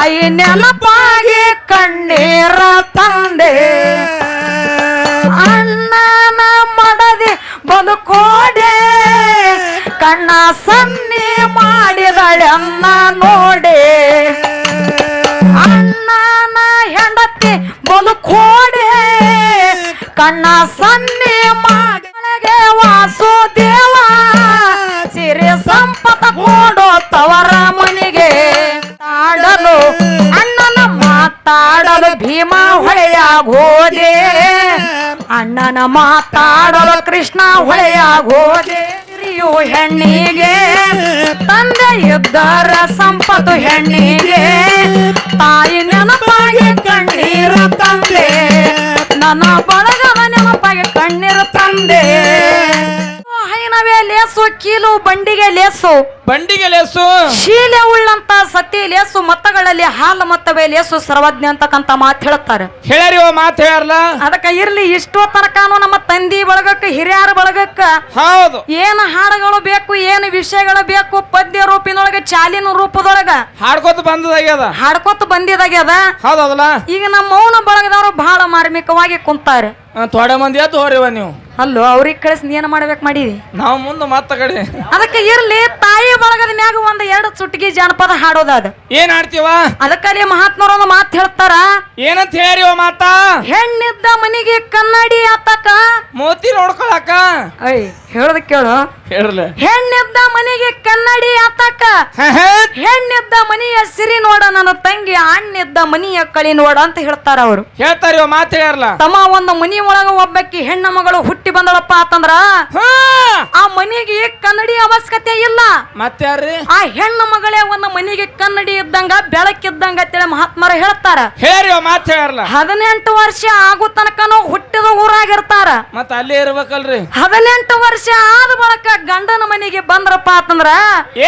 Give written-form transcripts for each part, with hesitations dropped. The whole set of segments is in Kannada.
ತಾಯಿ ನೆನಪಾಗಿ ಕಣ್ಣೀರ ತಂದೆ ಅಣ್ಣನ ಮಡದಿ ಬದುಕೋಡೆ ಕಣ್ಣ ಸನ್ನಿ ಮಾಡಿದಳನ್ನ ನೋಡೆ ಅಣ್ಣನ ಹೆಂಡತಿ ಬದುಕೋಡೆ ಕಣ್ಣ ಸನ್ನಿ ಮಾಡಿದಳಗೆ ವಾಸುದೇವ ಸಿರಿ ಸಂಪತ ಕೊಡೋ ತವರ ಮನಿಗೆ ಆಡಲು ಅಣ್ಣನ ಮಾತಾಡಲು ಭೀಮಾ ಹೊಳೆಯಾಗೋದೆ ಅಣ್ಣನ ಮಾತಾಡಲು ಕೃಷ್ಣ ಹೊಳೆಯಾಗೋದೆ ಹಿರಿಯು ಹೆಣ್ಣಿಗೆ ತಂದೆ ಇದ್ದರ ಸಂಪತ್ತು ಹೆಣ್ಣಿಗೆ ತಾಯಿ ನೆನಪಾಗಿ ಕಣ್ಣೀರ ತಂದೆ ನನ್ನ ಬಳಗದ ನೆನಪಾಗಿ ಕಣ್ಣೀರ ತಂದೆ ಹೈನವೇ ಲೇಸು ಕೀಲು ಬಂಡಿಗೆ ಲೇಸು ಶೀಲೆ ಉಳ್ಳಂತ ಸತಿ ಲೇಸು ಮತ್ತಗಳಲ್ಲಿ ಹಾಲು ಮತ್ತವೇ ಲೇಸು ಸರ್ವಜ್ಞ ಅಂತಕ್ಕಂತ ಮಾತು ಹೇಳ್ತಾರೆ ಹೇಳ್ಯಾರಿ ಮಾತು ಹೇಳ್ಯಾರಲ್ಲ ಅದಕ್ಕ ಇರ್ಲಿ ಇಷ್ಟೋ ತನಕನು ನಮ್ಮ ತಂದಿ ಬಳಗಕ್ಕ ಹಿರಿಯರ ಬಳಗಕ್ಕ ಹೌದು ಏನು ಹಾಡುಗಳು ಬೇಕು ಏನು ವಿಷಯಗಳು ಬೇಕು ಪದ್ಯ ರೂಪಿನೊಳಗ ಚಾಲಿನ ರೂಪದೊಳಗ ಹಾಡ್ಕೋತ ಬಂದಿದಾಗ್ಯದ ಹೌದಲ್ಲ ಈಗ ನಮ್ಮ ಮೌನ ಬಳಗದವರು ಬಹಳ ಮಾರ್ಮಿಕವಾಗಿ ಕುಂತಾರೆ ಥೋಡೆ ಮಂದಿ ಎದ್ದು ಹೋರಿವ ನೀವು ಅಲ್ಲೋ ಅವ್ರಿಗೆ ಕಳಿಸಿ ನೀನು ಮಾಡ್ಬೇಕು ಮಾಡಿದಿ ನಾವು ಮುಂದೆ ಮತ್ತ ಕಡೆ ಅದಕ್ಕೆ ಇರ್ಲಿ ತಾಯಿ ಬಳಗದ ಮ್ಯಾಗ ಒಂದ್ 2 ಚುಟ್ಗಿ ಜಾನಪದ ಹಾಡೋದದ ಏನ್ ಆಡ್ತೀವ ಅದಕ್ಕಲ್ಲಿ ಮಹಾತ್ಮರೊಂದು ಮಾತು ಹೇಳ್ತಾರ ಏನಂತ ಹೇಳ್ಯಾರಿ ಮಾತಾ ಹೆಣ್ಣಿದ್ದ ಮನಿಗೆ ಕನ್ನಡಿ ಆತಕ ಮೋತಿ ನೋಡ್ಕೊಳಕ ಹೇಳದ ಕೇಳು ಹೇಳ್ರಲ್ಲ ಹೆಣ್ಣಿದ್ದ ಮನಿಗೆ ಕನ್ನಡಿ ಆತಕ ಹೆಣ್ಣಿದ್ದ ಮನಿಯ ಸಿರಿ ನೋಡ ನನ್ನ ತಂಗಿ ಅಣ್ಣಿದ್ದ ಮನಿಯ ಕಳಿ ನೋಡ ಅಂತ ಹೇಳ್ತಾರ ಅವರು ಹೇಳ್ತಾರ ಮಾತು ಹೇಳ್ಯಾರಲ್ಲ ತಮ್ಮ ಒಂದು ಮನಿ ಒಳಗ ಒಬ್ಬಕ್ಕಿ ಹೆಣ್ಣ ಮಗಳು ಹುಟ್ಟಿ ಬಂದಳಪ್ಪ ಅಂತಂದ್ರ ಆ ಮನಿಗೆ ಕನ್ನಡಿ ಅವಶ್ಯಕತೆ ಇಲ್ಲ ಮತ್ತೆ ಯಾರ್ರಿ ಆ ಹೆಣ್ಣ ಮಗಳೇ ಒಂದು ಮನಿಗೆ ಕನ್ನಡಿ ಇದ್ದಂಗ ಬೆಳಕಿದ್ದಂಗ ಅಂತೇಳಿ ಮಹಾತ್ಮರ ಹೇಳ್ತಾರ ಹೇಳ್ರಿ ಮಾತು ಹೇಳ್ಯಾರಲ್ಲ 18 ವರ್ಷ ಆಗೋ ತನಕನು ಹುಟ್ಟಿದ ಊರಾಗಿರ್ತಾರ ಮತ್ತ ಅಲ್ಲೇ ಇರ್ಬೇಕಲ್ರಿ 18 ವರ್ಷ ಆದ ಬಳಿಕ ಗಂಡನ ಮನೆಗೆ ಬಂದ್ರಪ್ಪ ಅಂತಂದ್ರ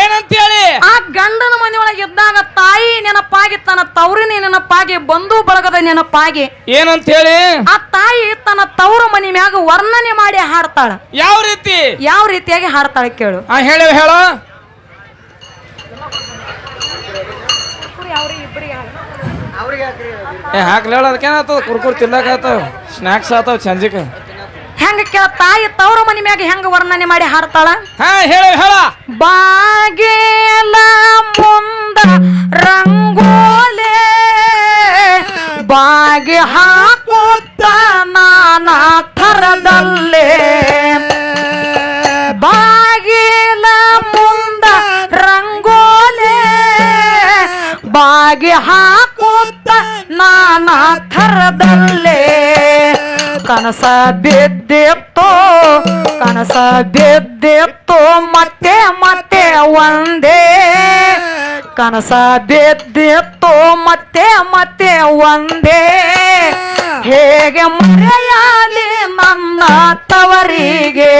ಏನಂತ ಹೇಳಿ ಆ ಗಂಡನ ಮನೆಯೊಳಗೆ ಇದ್ದಾಗ ತಾಯಿ ನೆನಪಾಗಿ ತನ್ನ ತವರಿನ ನೆನಪಾಗಿ ಬಂಧು ಬಳಗದ ನೆನಪಾಗಿ ಏನಂತ ಹೇಳಿ ಆ ತಾಯಿ ತನ್ನ ತವರು ಮನೆ ಮ್ಯಾಗ ವರ್ಣನೆ ಮಾಡಿ ಹಾಡ್ತಾಳ ಯಾವ ರೀತಿಯಾಗಿ ಹಾಡ್ತಾಳ ಕೇಳು ಹೇಳೋ ಹಾಕ್ಲಿ ಅದಕ್ಕೇನಾಗ್ತದ ಕುರ್ಕುರ್ ತಿನ್ನಕ ಆತಾವ ಸ್ನಾಕ್ಸ್ ಆತಾವ ಸಂಜಿಕ ಹೆಂಗ ಕೇಳ ತಾಯಿ ತವರು ಮನೆ ಮ್ಯಾಗ ಹೆಂಗ ವರ್ಣನೆ ಮಾಡಿ ಹಾಡ್ತಾಳ ಹೇಳ ಬಾಗೇಲ ಮುಂದ ರಂಗೋಲೆ ಬಾಗಿ ಹಾಕುತ್ತ ನಾನಾ ಥರದಲ್ಲೇ ಬಾಗಿಲ ಮುಂದ ರಂಗೋಲೆ ಬಾಗಿ ಹಾಕುತ್ತ ನಾನಾ ಥರದಲ್ಲೇ ಕನಸ ಬಿದ್ದಿತ್ತು ಮತ್ತೆ ಮತ್ತೆ ಒಂದೇ ಕನಸ ಬಿದ್ದಿತ್ತು ಮತ್ತೆ ಮತ್ತೆ ಒಂದೇ ಹೇಗೆ ಮರೆಯಾಲಿ ನನ್ನ ತವರಿಗೆ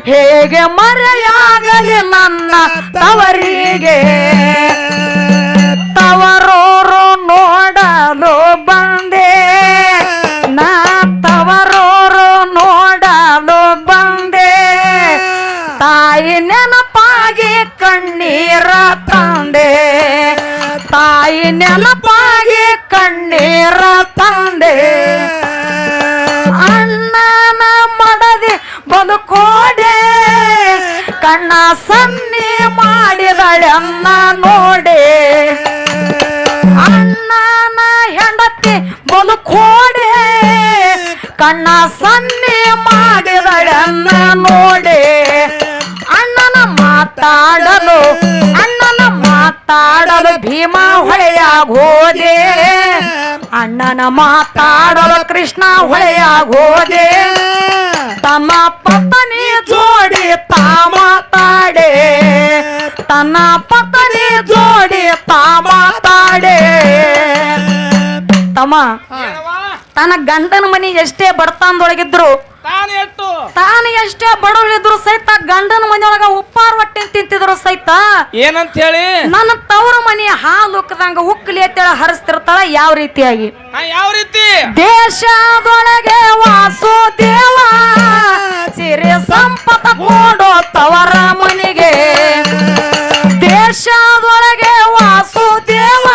ಹೇಗೆ ಮರೆಯಾಗಲಿ ನನ್ನ ತವರಿಗೆ ತವರೋರು ನೋಡಲು ಬಂದೆ ನಾ ತವರೋರು ನೋಡಲು ಬಂದೆ ತಾಯಿ ನೆನಪಾಗಿ ಕಣ್ಣೀರ ತಂದೆ ತಾಯಿ ನೆನಪಾಗಿ ಕಣ್ಣೀರ ತಂದೆ ಅಣ್ಣನ ಮಡದಿ ಬದುಕೋಡೆ ಕಣ್ಣ ಸನ್ನಿ ಮಾಡಿದಳನ್ನ ನೋಡೆ ಅಣ್ಣನ ಹೆಂಡತಿ ಬದುಕೋಡೆ ಕಣ್ಣ ಸನ್ನಿ ಮಾಡಿದಳನ್ನ ನೋಡೆ ಅಣ್ಣನ ಮಾತಾಡಲು ಭೀಮಾ ಹೊಳೆಯಾಗೋದೆ ಅಣ್ಣನ ಮಾತಾಡಲು ಕೃಷ್ಣ ಹೊಳೆಯಾಗೋದೆ ತನ್ನ ಪತ್ನಿ ಜೋಡಿ ತಾ ಮಾತಾಡೆ ತನ್ನ ಪತ್ನಿ ಜೋಡಿ ತಾ ಮಾತಾಡೆ ತಮ್ಮ ತನ್ನ ಗಂಡನ ಮನಿ ಎಷ್ಟೇ ಬಡತನದೊಳಗಿದ್ರು ತಾನು ಎಷ್ಟೇ ಬಡವಳಿದ್ರು ಸಹಿತ ಗಂಡನ ಮನೆಯೊಳಗ ಉಪ್ಪಾರ ಹೊಟ್ಟೆ ತಿಂತಿದ್ರು ಸಹಿತ ಏನಂತ ಹೇಳಿ ನನ್ನ ತವರ ಮನಿ ಹಾಲು ಉಕ್ಕದಂಗ ಉಕ್ಕಲಿ ಅಂತೇಳಿ ಹರಿಸ್ತಿರ್ತಾಳ ಯಾವ ರೀತಿಯಾಗಿ ದೇಶದೊಳಗೆ ವಾಸುದೇವ ಸಿರಿ ಸಂಪತ ಕೊಡೋ ತವರ ಮನಿಗೆ ದೇಶದೊಳಗೆ ವಾಸುದೇವ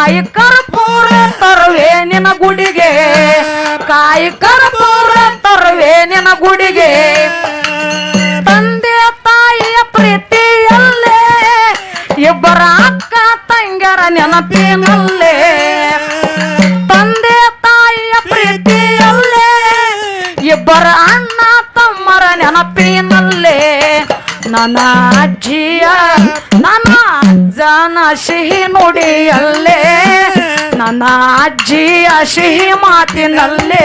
ಕಾಯಿ ಕರ್ಪೂರ ತರುವೆ ನಿನ್ನ ಗುಡಿಗೆ ಕಾಯಿ ಕರ್ಪೂರ ತರುವೆ ನಿನ್ನ ಗುಡಿಗೆ ತಂದೆ ತಾಯಿಯ ಪ್ರೀತಿಯಲ್ಲೇ ಇಬ್ಬರ ಅಕ್ಕ ತಂಗರ ನೆನಪಿನಲ್ಲೇ ತಂದೆ ತಾಯಿಯ ಪ್ರೀತಿಯಲ್ಲೇ ಇಬ್ಬರ ಅಣ್ಣ ತಮ್ಮರ ನೆನಪಿನಲ್ಲೇ ನನ್ನ ಅಜ್ಜಿಯ ನನ್ನ ಅಜ್ಜನ ಸಿಹಿ ನುಡಿಯಲ್ಲೇ ನನ್ನ ಅಜ್ಜಿಯ ಸಿಹಿ ಮಾತಿನಲ್ಲೇ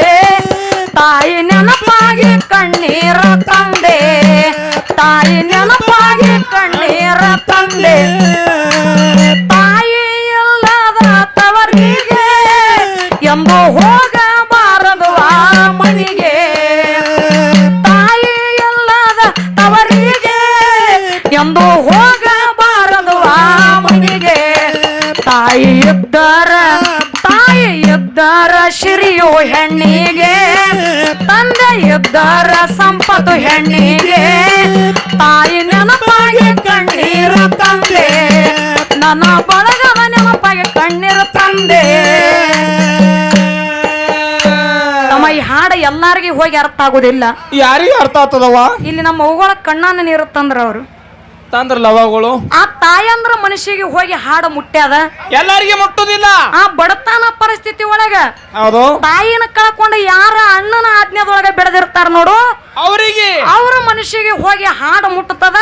ತಾಯಿ ನೆನಪಾಗಿ ಕಣ್ಣೀರ ತಂದೆ ತಾಯಿ ನೆನಪಾಗಿ ಕಣ್ಣೀರ ತಂದೆ ತಾಯಿ ಇಲ್ಲದ ತವರಿಗೆ ಎಂದು ಹೋಗಬಾರದು ಆ ಮನೆಗೆ ತಾಯಿ ಇಲ್ಲದ ತವರಿಗೆ ಎಂದು ಹೋಗಬಾರದು ಆ ಮನೆಗೆ ತಾಯಿ ಇದ್ದರ ಶಿರಿಯು ಹೆಣ್ಣಿಗೆ ತಂದೆ ಇದ್ದರ ಸಂಪತ್ತು ಹೆಣ್ಣಿಗೆ ತಾಯಿ ನೆನಪಾಗಿ ಕಣ್ಣೀರ ತಂದೆ ನನ್ನ ಬಳಗದ ನೆನಪಾಗಿ ಕಣ್ಣೀರ ತಂದೆ ನಮ್ಮ ಈ ಹಾಡು ಎಲ್ಲಾರಿಗೆ ಹೋಗಿ ಅರ್ಥ ಆಗುದಿಲ್ಲ ಯಾರಿಗೆ ಅರ್ಥ ಆಗ್ತದವ ಇಲ್ಲಿ ನಮ್ಮ ಅವ್ಗಳ ಕಣ್ಣಾನ ನೀರು ತಂದ್ರ ಅವರು ತಂದ್ರ ಲವಗಳು ಆ ತಾಯಂದ್ರ ಮನುಷ್ಯಗೆ ಹೋಗಿ ಹಾಡು ಮುಟ್ಟ್ಯಾದ ಎಲ್ಲಾರಿಗೆ ಮುಟ್ಟುದಿಲ್ಲ ಆ ಬಡತನ ಪರಿಸ್ಥಿತಿ ಒಳಗ ಹೌದು ತಾಯಿನ ಕಳ್ಕೊಂಡು ಯಾರ ಅಣ್ಣನ ಆಜ್ಞೆದೊಳಗ ಬೆಳೆದಿರ್ತಾರ ನೋಡು ಅವರಿಗೆ ಅವ್ರ ಮನುಷ್ಯಗೆ ಹೋಗಿ ಹಾಡು ಮುಟ್ಟುತ್ತದ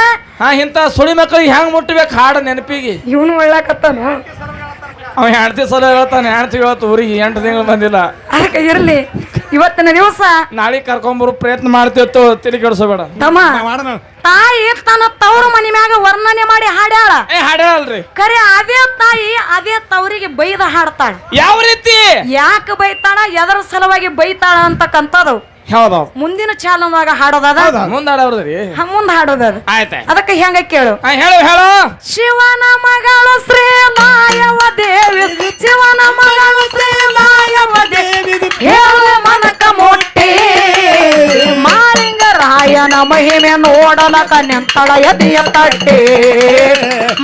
ಇಂತ ಸುಳಿ ಮಕ್ಕಳಿಗೆ ಹೆಂಗ್ ಮುಟ್ಟಬೇಕು ಹಾಡು ನೆನಪಿಗೆ ಇವನು ಒಳ್ಳಕತ್ತಾನ ಅವ ಹೆಂಡತಿ ಸಲ ಹೇಳ್ತಾನೆ ಹೆಂಡತಿ ಹೇಳ್ತು ಊರಿಗೆ 8 ತಿಂಗಳು ಬಂದಿಲ್ಲ ಅದಕ್ಕೆ ಇರ್ಲಿ ಇವತ್ತಿನ ದಿವಸ ನಾಳೆ ಕರ್ಕೊಂಬರು ಪ್ರಯತ್ನ ಮಾಡ್ತಿತ್ತು ತಿಳಿ ಕೆಡಿಸಬೇಡ ತಮ್ಮ ತಾಯಿ ತನ್ನ ತವ್ರ ಮನೆ ಮ್ಯಾಗ ವರ್ಣನೆ ಮಾಡಿ ಹಾಡ್ಯಾಳ ಹಾಡಲ್ರಿ ಕರೆ ಅದೇ ತಾಯಿ ಅದೇ ತವರಿಗೆ ಬೈದ ಹಾಡ್ತಾಳ ಯಾವ ರೀತಿ ಯಾಕೆ ಬೈತಾಳ ಎದರ ಸಲುವಾಗಿ ಬೈತಾಳ ಅಂತಕ್ಕಂಥದ್ದು ಹೌದೌದು ಮುಂದಿನ ಚಾಲನದಾಗ ಹಾಡೋದದ ಮುಂದಾಡವ್ರದ್ರಿ ಮುಂದ್ ಹಾಡೋದದ ಆಯ್ತ ಅದಕ್ಕೆ ಹೆಂಗ ಕೇಳು ಹೇಳು ಶಿವನ ಮಗಳು ಶ್ರೀಲಾಯವ ದೇವಿ ಶಿವನ ಮಗಳು ಶ್ರೀಲಾಯವ ದೇವಿ ಹೇಳ ಮನಕ ಮೊಟ್ಟೆ ಮಾಲಿಂಗರಾಯನ ಮಹಿಮೆ ನೋಡಲಕ ನಿಂತಳ ಎದೆಯ ತಟ್ಟೆ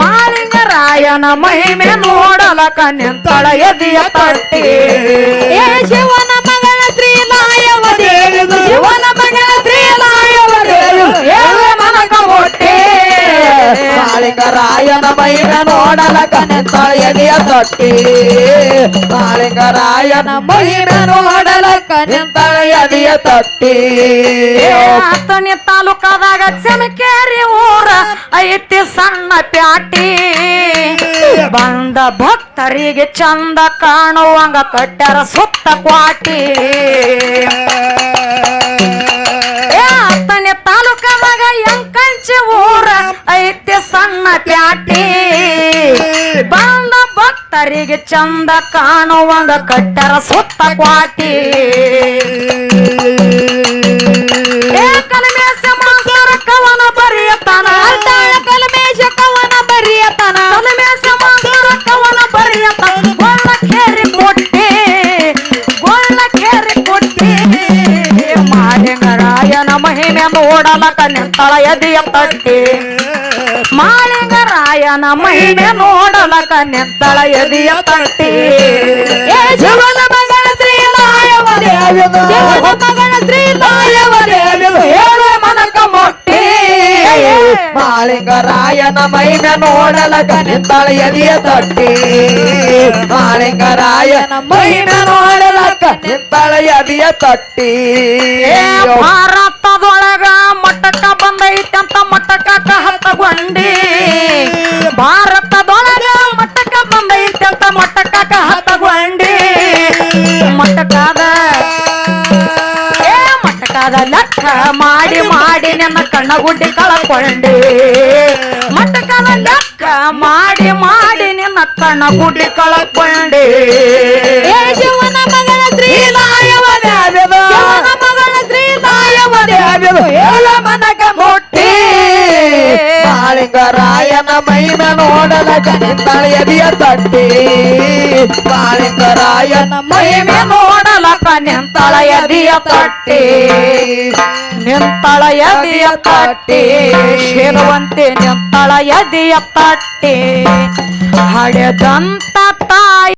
ಮಾಲಿಂಗರಾಯನ ಮಹಿಮೆ ನೋಡಲಕ ನಿಂತಳ ಎದೆಯ ತಟ್ಟೆ ಶಿವನ ಮಗಳ ಶ್ರೀಲಾಯವ ದೇವಿ ಶಿವನ ಮಗಳ ಶ್ರೀಲಾಯವ ದೇವಿ ಹೇಳ ಮನಕ ಮೊಟ್ಟೆ ಮಾಳಿಂಗರಾಯನ ಮಹಿಮೆ ನೋಡಲಕ ನಿಂತಳ ಎದೆಯ ತಟ್ಟಿ ಮಾಳಿಂಗರಾಯನ ಮಹಿಮೆ ನೋಡಲಕ ನಿಂತಳ ಎದೆಯ ತಟ್ಟಿ ಹತ್ತನೇ ತಾಲೂಕಾದಾಗ ಚಮಕೇರಿ ಊರ ಐತಿ ಸಣ್ಣ ಪ್ಯಾಟಿ ಬಂದ ಭಕ್ತರಿಗೆ ಚಂದ ಕಾಣುವಂಗ ಕಟ್ಟಾರ ಸುತ್ತ ಕ್ವಾಟಿ ಹತ್ತನೇ ತಾಲೂಕಾದಾಗ ಎಂಕಂಚಿ ಊರ ಐತಿ ಸಣ್ಣ ಪ್ಯಾಟಿ ಬಂದ ಭಕ್ತರಿಗೆ ಚಂದ ಕಾಣುವಂಗ ಕಟ್ಟಾರ ಸುತ್ತ ಕ್ವಾಟಿ ಕಲಮೇಶ ಮಾಸ್ತರ ಕವನ ಬರೆಯತನ ಕಲಮೇಶ ಕವನ ಬರೆಯತನ ಕಲಮೇಶ ಮಾಸ್ತರ ಕವನ ಬರೆಯತನ ಗೊಳ್ಳ ಕೇರಿ ಕೊಟ್ಟಿ ಮಾಲಿಂಗರಾಯನ ಮಹಿಮೆ ನೋಡಲಕ ನಿಂತಳ ಎದೆಯ ತಟ್ಟಿ ಮಾಲಿಂಗರಾಯನ ಮಹಿಮೆ ನೋಡಲಕ ನಿಂತಳ ಎದೆಯ ತಟ್ಟಿ ಶಿವನ ಮಗಳ ಶ್ರೀಲಾಯವ ದೇವಿ ಶಿವನ ಮಗಳ ಶ್ರೀಲಾಯವ ದೇವಿ ಹೇಳ ಮನಕ ಮೊಟ್ಟೆ ಮಾಳಿಂಗರಾಯನ ಮಹಿಮೆ ನೋಡಲಕ ನಿಂತಳ ಎದೆಯ ತಟ್ಟಿ ಮಾಳಿಂಗರಾಯನ ಮಹಿಮೆ ನೋಡಲಕ ನಿಂತಳ ಎದೆಯ ತಟ್ಟಿ ಭಾರತದೊಳಗ ಮಟ್ಟಕ್ಕ ಬಂದೈತಂತ ಮಟ್ಟಕ್ಕ ಹತ್ತಗೊಂಡಿ ಭಾರತದೊಳಗ ಮಟ್ಟಕ್ಕ ಬಂದೈತಂತ ಮಟ್ಟಕ್ಕ ಹತ್ತಗೊಂಡಿ ಮಟ್ಟಕ್ಕಾದ ಲೆಕ್ಕ ಮಾಡಿ ನನ್ನ ಕಣ್ಣಗುಡ್ಡಿ ಕಳಕೊಂಡೆ ಮಟ್ಟಕ್ಕದ ಲೆಕ್ಕ ಮಾಡಿ ನಿನ್ನ ಕಣ್ಣಗುಡ್ಡಿ ಕಳಕೊಂಡೆ ಶಿವನ ಮಗಳ ಶ್ರೀಲಾಯವ ದೇವಿದು ಶಿವನ ಮಗಳ ಶ್ರೀಲಾಯವ ದೇವಿದು ಹೇಳ ಮನಕ ಮೊಟ್ಟಿ ಮಾಳಿಂಗರಾಯನ ಮಹಿಮೆ ನೋಡಲಕ ನಿಂತಳ ಎದೆಯ ತಟ್ಟಿ ಮಾಳಿಂಗರಾಯನ ಮಹಿಮೆ ನೋಡಲಕ ನಿಂತಳ ಎದೆಯ ತಟ್ಟಿ ನಿಂತಳ ಎದೆಯ ತಟ್ಟಿ ಶಿರುವಂತೆ ನಿಂತಳ ಎದೆಯ ತಟ್ಟಿ ಹಡೆದಂತ ತಾಯಿ